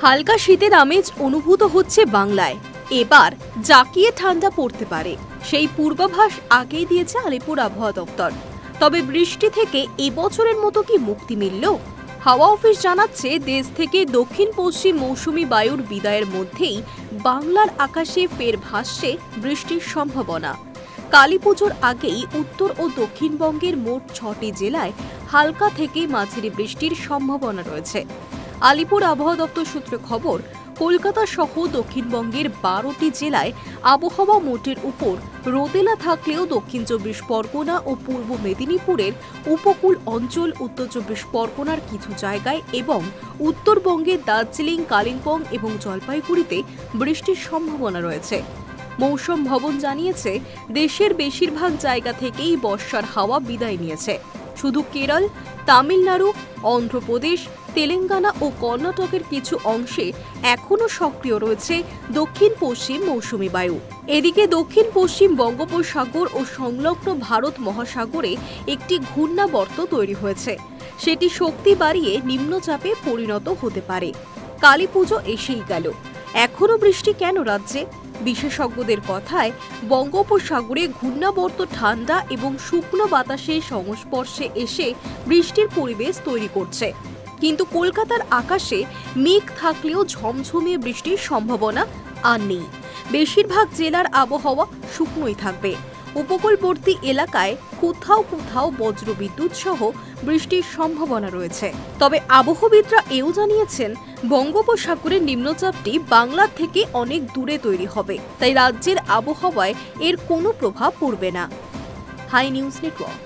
হালকা শীতের আমেজ অনুভূত হচ্ছে বাংলায়। এবার জাঁকিয়ে ঠান্ডা পড়তে পারে সেই পূর্বাভাস আগেই দিয়েছে আলিপুর আবহাওয়া দপ্তর। তবে বৃষ্টি থেকে এবছরের মতো কি মুক্তি মিলল? হাওয়া অফিস জানাচ্ছে, দেশ থেকে দক্ষিণ পশ্চিম মৌসুমী বায়ুর বিদায়ের মধ্যেই বাংলার আকাশে ফের ভাসছে বৃষ্টির সম্ভাবনা। কালীপুজোর আগেই উত্তর ও দক্ষিণবঙ্গের মোট 6টি জেলায় হালকা থেকে মাঝারি বৃষ্টির সম্ভাবনা রয়েছে। আলিপুর আবহাওয়া দপ্তর সূত্রে খবর, কলকাতা সহ দক্ষিণবঙ্গের 12টি জেলায় আবহাওয়া মোটের উপর রোদেলা থাকলেও দক্ষিণ 24 পরগনা ও পূর্ব মেদিনীপুরের উপকূল অঞ্চল, উত্তর 24 পরগনার কিছু জায়গায় এবং উত্তরবঙ্গের দার্জিলিং, কালিম্পং এবং জলপাইগুড়িতে বৃষ্টির সম্ভাবনা রয়েছে। মৌসুম ভবন জানিয়েছে, দেশের বেশিরভাগ জায়গা থেকেই বর্ষার হাওয়া বিদায় নিয়েছে। শুধু কেরল, তামিলনাড়ু, অন্ধ্রপ্রদেশ, তেলেঙ্গানা ও কর্ণাটকের কিছু অংশে এখনও সক্রিয় রয়েছে দক্ষিণ পশ্চিম মৌসুমী বায়ু। এদিকে দক্ষিণ পশ্চিম বঙ্গোপসাগর ও সংলগ্ন ভারত মহাসাগরে একটি ঘূর্ণাবর্ত তৈরি হয়েছে। সেটি শক্তি বাড়িয়ে নিম্নচাপে পরিণত হতে পারে। কালীপুজো এসেই গেল, এখনও বৃষ্টি কেন রাজ্যে? বিশেষজ্ঞদের কথায়, বঙ্গোপসাগরে ঘূর্ণাবর্ত ঠান্ডা এবং শুকনো বাতাসের সংস্পর্শে এসে বৃষ্টির পরিবেশ তৈরি করছে। কিন্তু কলকাতার আকাশে মেঘ থাকলেও ঝমঝমিয়ে বৃষ্টির সম্ভাবনা আর নেই। বেশিরভাগ জেলার আবহাওয়া শুকনোই থাকবে। উপকূলবর্তী এলাকায় কোথাও কোথাও বজ্রবিদ্যুৎ সহ বৃষ্টির সম্ভাবনা রয়েছে। তবে আবহবিদরা এও জানিয়েছেন, বঙ্গোপসাগরের নিম্নচাপটি বাংলার থেকে অনেক দূরে তৈরি হবে, তাই রাজ্যের আবহাওয়ায় এর কোনো প্রভাব পড়বে না। Hi news network.